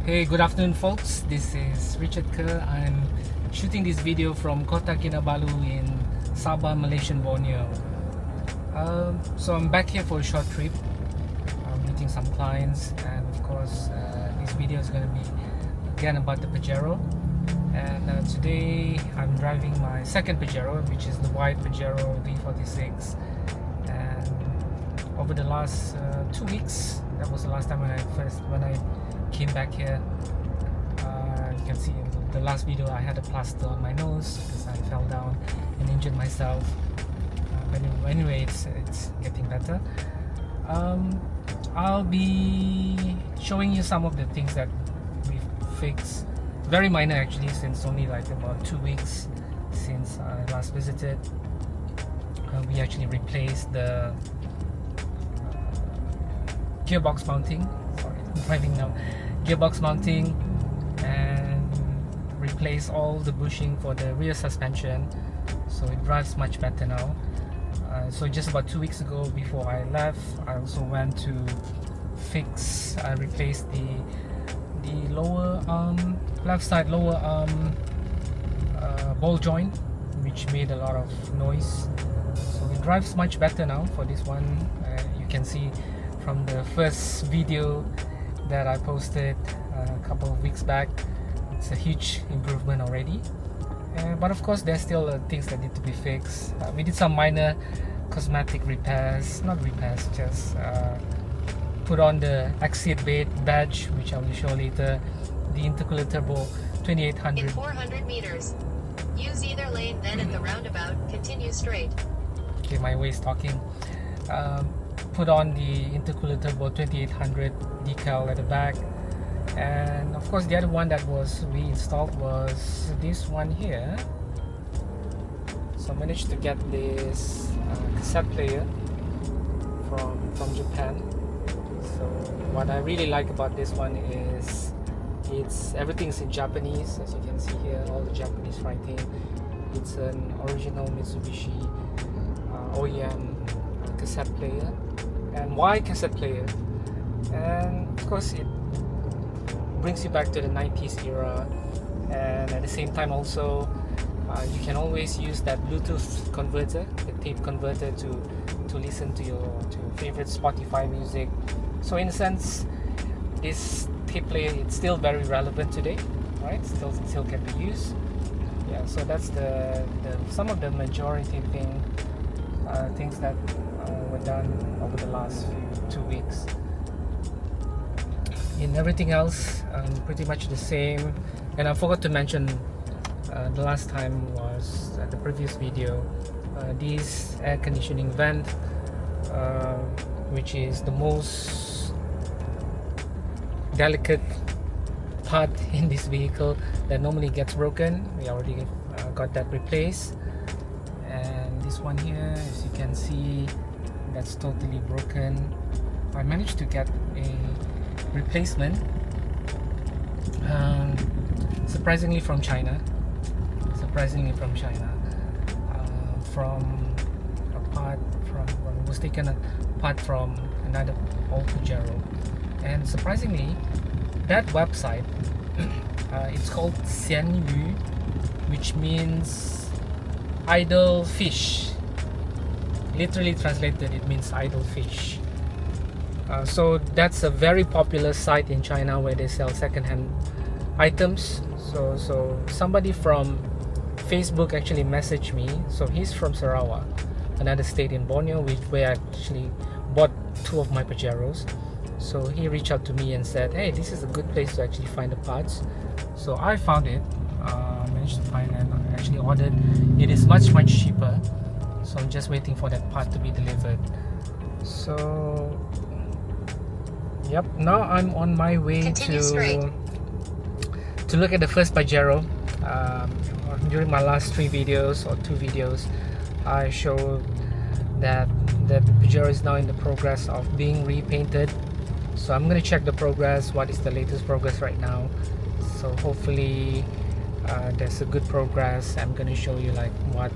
Hey, good afternoon folks, this is Richard Kerr. I'm shooting this video from Kota Kinabalu in Sabah, Malaysia Borneo. So I'm back here for a short trip. I'm meeting some clients, and of course this video is going to be again about the Pajero. And today I'm driving my second Pajero, which is the white Pajero V46. And over the last 2 weeks, that was the last time when I came back here. You can see in the last video I had a plaster on my nose because I fell down and injured myself. But anyway, it's getting better. I'll be showing you some of the things that we've fixed. Very minor actually, since only like about 2 weeks since I last visited. We actually replaced the gearbox mounting. Sorry, I'm driving now. Gearbox mounting, and replace all the bushing for the rear suspension, so it drives much better now. So just about 2 weeks ago, before I left, I also went to replace the lower left side lower ball joint, which made a lot of noise. So it drives much better now for this one. You can see from the first video that I posted a couple of weeks back, it's a huge improvement already. But of course there's still things that need to be fixed. We did some minor cosmetic repairs, not repairs, just put on the exit badge, which I will show later, the intercooler turbo 2800. In 400 meters, use either lane, then at the roundabout, continue straight. Okay, my way is talking. Put on the intercooler turbo 2800 decal at the back, and of course the other one that was reinstalled was this one here. So I managed to get this cassette player from Japan. So what I really like about this one is everything's in Japanese, as you can see here, all the Japanese writing. It's an original Mitsubishi OEM cassette player. And why cassette player? And of course it brings you back to the 90s era, and at the same time also you can always use that Bluetooth converter, the tape converter, to listen to your favorite Spotify music. So in a sense, this tape player, it's still very relevant today, right? Still can be used. Yeah, so that's the some of the majority things that were done over the last 2 weeks. In everything else, pretty much the same. And I forgot to mention the last time was the previous video, this air conditioning vent, which is the most delicate part in this vehicle that normally gets broken. We already got that replaced. And this one here, as you can see, that's totally broken. I managed to get a replacement, surprisingly from China. Was taken apart from another old Pajero, and surprisingly, that website, it's called Xianyu, which means idle fish. Literally translated, it means idle fish. So that's a very popular site in China where they sell second-hand items. So somebody from Facebook actually messaged me. So he's from Sarawak, another state in Borneo, where I actually bought 2 of my Pajeros. So he reached out to me and said, hey, this is a good place to actually find the parts. So I found it, managed to find it, and I actually ordered. It is much cheaper. So I'm just waiting for that part to be delivered. So yep, now I'm on my way to look at the first Pajero. During my last 3 videos or 2 videos, I showed that the Pajero is now in the progress of being repainted. So I'm going to check the progress, what is the latest progress right now. So hopefully there's a good progress. I'm going to show you like what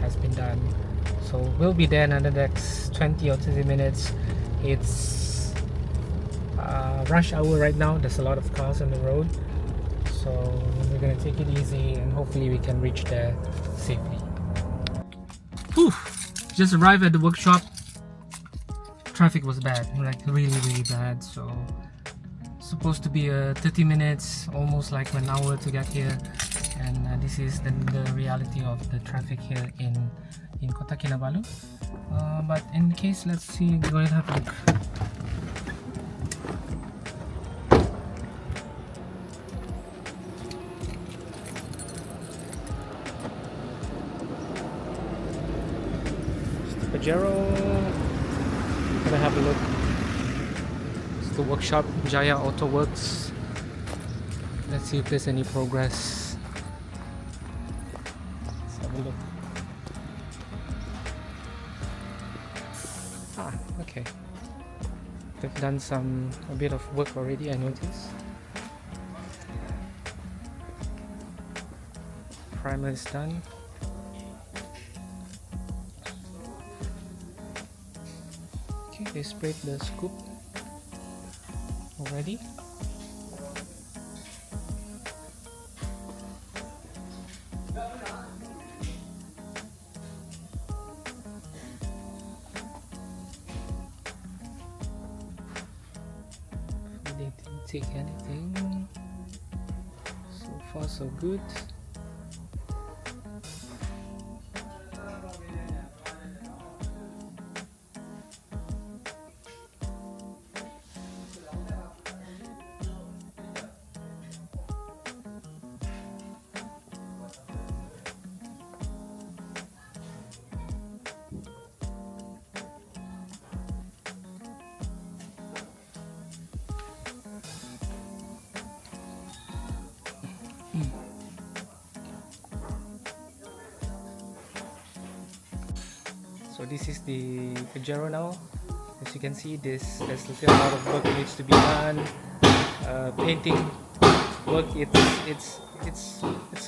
has been done. So we'll be there in the next 20 or 30 minutes. It's rush hour right now. There's a lot of cars on the road, so we're gonna take it easy and hopefully we can reach there safely. Whew! Just arrived at the workshop. Traffic was bad, like really bad, so supposed to be 30 minutes, almost like 1 hour to get here, and this is the reality of the traffic here in Kota Kinabalu. But in case, let's see, go ahead and have a look. It's the Pajero. Gonna have a look. It's the workshop, Jaya Auto Works. Let's see if there's any progress. Let's have a look. Okay. They've done a bit of work already, I noticed. Primer is done. Okay, they sprayed the scoop already. They didn't take anything. So far so good. So this is the Pajero now. As you can see, there's still a lot of work needs to be done. Painting work, it's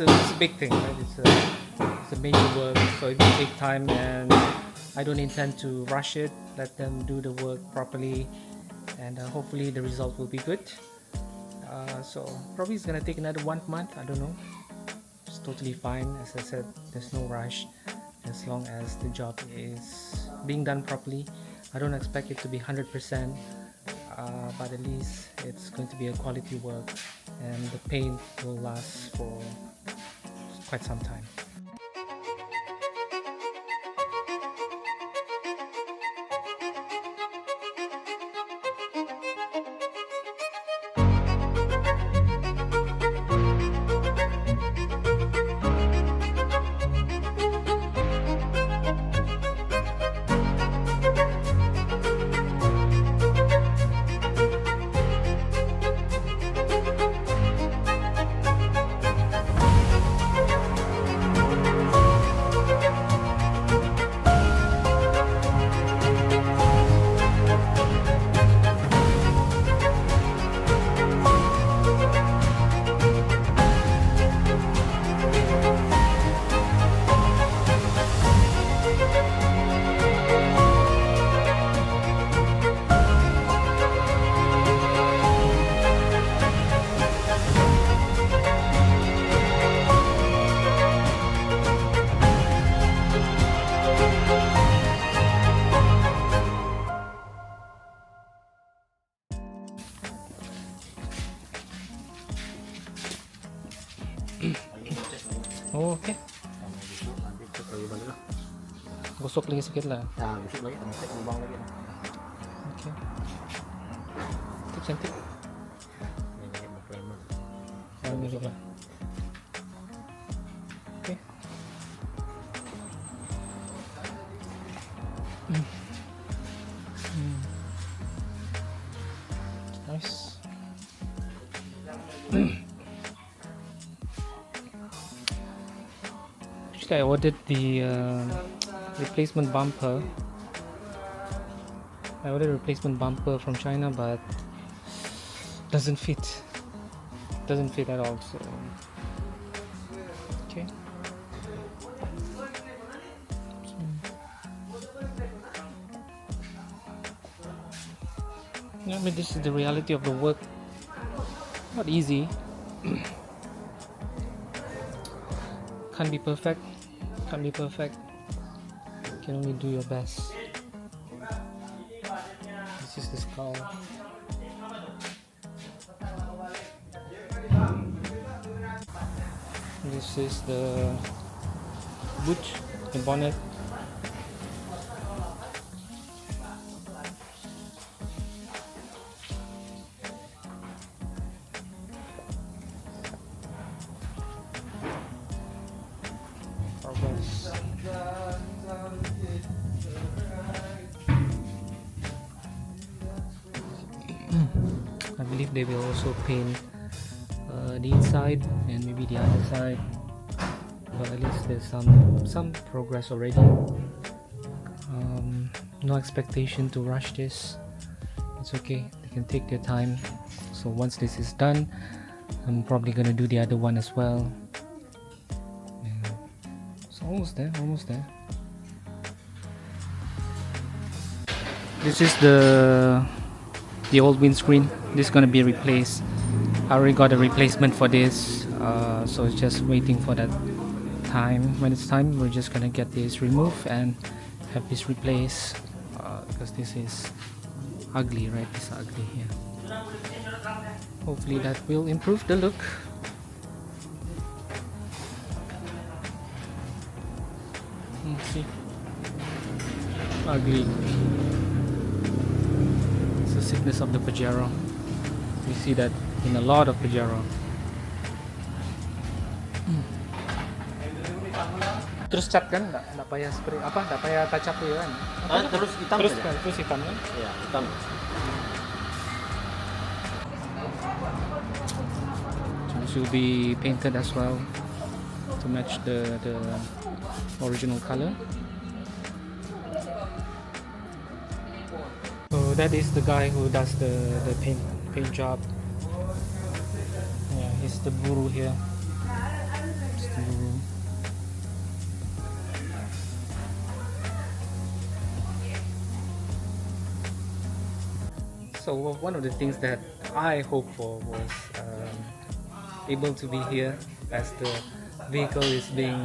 a big thing, right? It's a major work, so it will take time, and I don't intend to rush it. Let them do the work properly, and hopefully the result will be good. So probably it's gonna take another 1 month. I don't know. It's totally fine. As I said, there's no rush. As long as the job is being done properly. I don't expect it to be 100%, but at least it's going to be a quality work, and the paint will last for quite some time. Oh, okay. Gosok lagi sikit lah. Gosok lagi, tampak lubang lagi. Okay. Cantik. Ini pakai primer. Ini juga. Okay. Nice. Actually, I ordered the replacement bumper. I ordered a replacement bumper from China, but doesn't fit. Doesn't fit at all. So okay. Yeah, I mean, this is the reality of the work. Not easy. Can't be perfect. Can't be perfect. Can only do your best. This is the skull. This is the boot, the bonnet. Progress. I believe they will also paint the inside and maybe the other side, but at least there's some progress already. No expectation to rush this. It's okay, they can take their time. So once this is done, I'm probably gonna do the other one as well. Yeah. So almost there, almost there. This is the old windscreen. This is gonna be replaced. I already got a replacement for this, so it's just waiting for that time. When it's time, we're just gonna get this removed and have this replaced, because this is ugly, right? It's ugly here. Hopefully that will improve the look. See, ugly. It's the sickness of the Pajero. We see that in a lot of Pajero. Terus cat kan, nggak payah spray apa, nggak payah touch up ya kan? Terus hitam Terus saja? terus hitam kan? Iya, hitam. So this will be painted as well to match the original color. So that is the guy who does the paint job. Yeah, he's the guru here. He's the guru. So one of the things that I hoped for was able to be here as the vehicle is being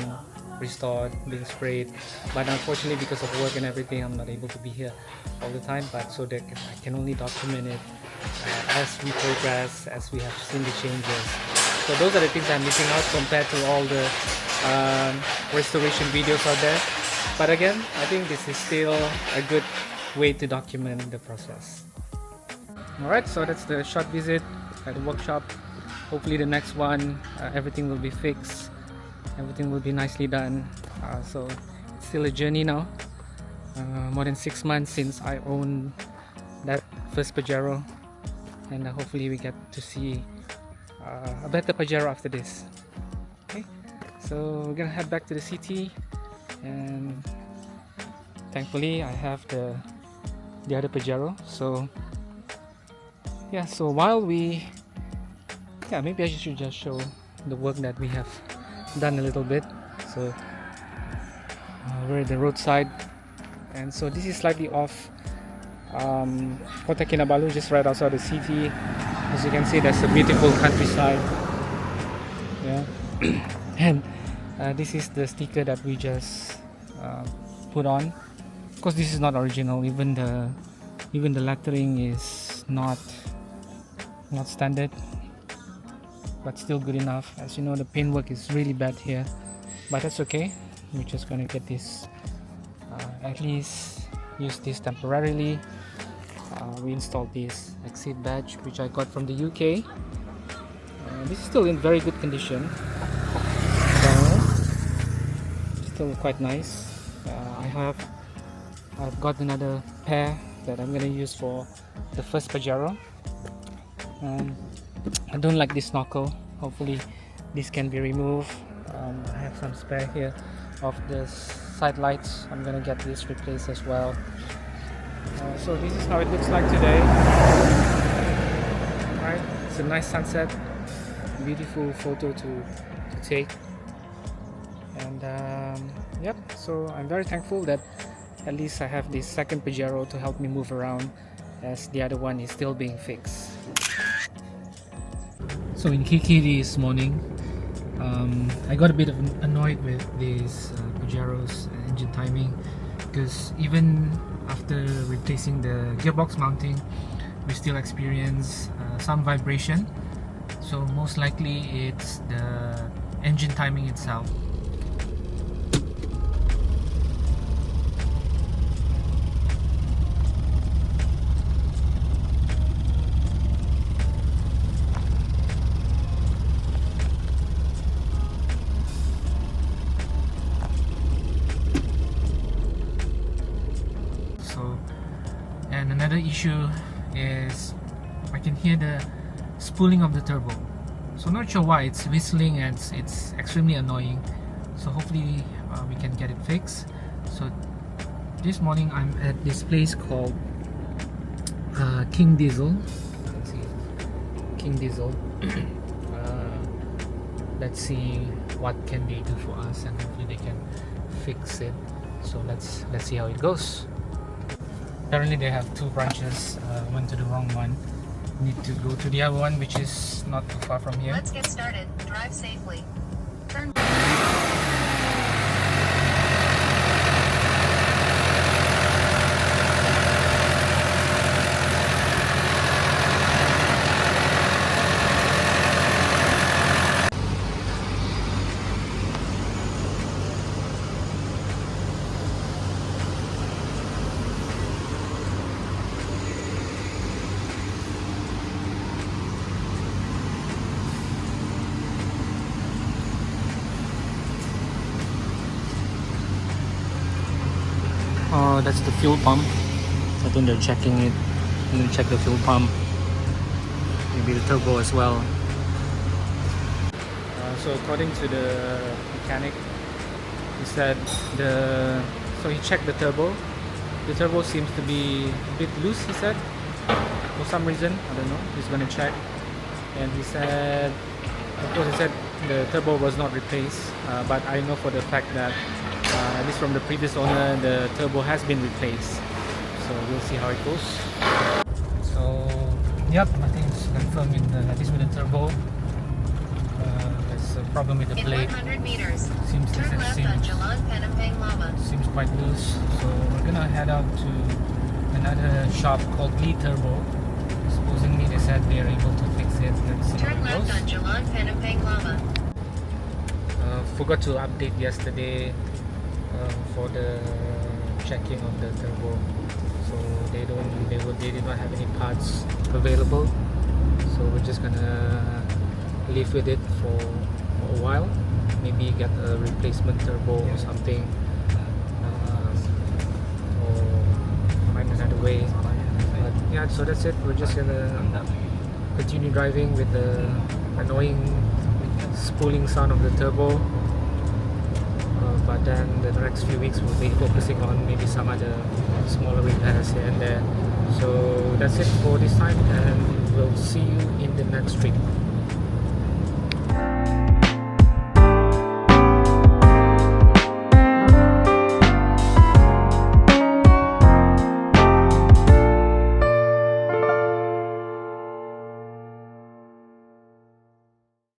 restored, being sprayed, but unfortunately because of work and everything I'm not able to be here all the time, but so that I can only document it as we progress, as we have seen the changes. So those are the things I'm missing out compared to all the restoration videos out there, but again I think this is still a good way to document the process. Alright, so that's the short visit at the workshop. Hopefully the next one everything will be fixed, everything will be nicely done. So it's still a journey now. More than 6 months since I owned that first Pajero, and hopefully we get to see a better Pajero after this. Okay, so we're gonna head back to the city, and thankfully I have the other Pajero. So yeah, so while we maybe I should just show the work that we have done a little bit. So we're at the roadside, and so this is slightly off Kota Kinabalu, just right outside the city. As you can see, there's a beautiful countryside. Yeah, and this is the sticker that we just put on. Of course, this is not original. Even the lettering is not standard, but still good enough. As you know, the paintwork is really bad here, but that's okay. We're just gonna get this, at least use this temporarily. We installed this exit badge which I got from the UK. This is still in very good condition, so still quite nice. I've got another pair that I'm gonna use for the first Pajero. I don't like this knuckle. Hopefully this can be removed. I have some spare here of the side lights. I'm gonna get this replaced as well. So this is how it looks like today. Right, it's a nice sunset, beautiful photo to take, and yep, so I'm very thankful that at least I have this second Pajero to help me move around as the other one is still being fixed. So in KK this morning, I got a bit annoyed with these Pajeros engine timing, because even after replacing the gearbox mounting, we still experience some vibration. So most likely it's the engine timing itself. And another issue is I can hear the spooling of the turbo. So not sure why it's whistling and it's extremely annoying. So hopefully we can get it fixed. So this morning I'm at this place called King Diesel. Let's see, King Diesel. Let's see what can they do for us, and hopefully they can fix it. So let's see how it goes. Apparently they have two branches. Went to the wrong one. Need to go to the other one, which is not too far from here. Let's get started. Drive safely. Turn. Oh, that's the fuel pump. I think they're checking it. I'm gonna check the fuel pump. Maybe the turbo as well. So according to the mechanic, he said so he checked the turbo. The turbo seems to be a bit loose, he said. For some reason, I don't know. He's gonna check. And he said, of course he said the turbo was not replaced. But I know for the fact that at least from the previous owner, the turbo has been replaced. So we'll see how it goes. So, yep, I think it's confirmed at least with the turbo. There's a problem with the In plate. 100 meters, Seems turn left on Jalan Penampang Lama. Seems quite loose. So we're gonna head out to another shop called Lee Turbo. Supposedly they said they are able to fix it. Let's see Turn how it left goes. on Jalan Penampang Lama. Forgot to update yesterday for the checking of the turbo. So they did not have any parts available. So we're just gonna live with it for a while. Maybe get a replacement turbo or something, or find another way. But yeah, so that's it. We're just gonna continue driving with the annoying spooling sound of the turbo. But then the next few weeks we'll be focusing on maybe some other smaller repairs here and there. So that's it for this time, and we'll see you in the next trip.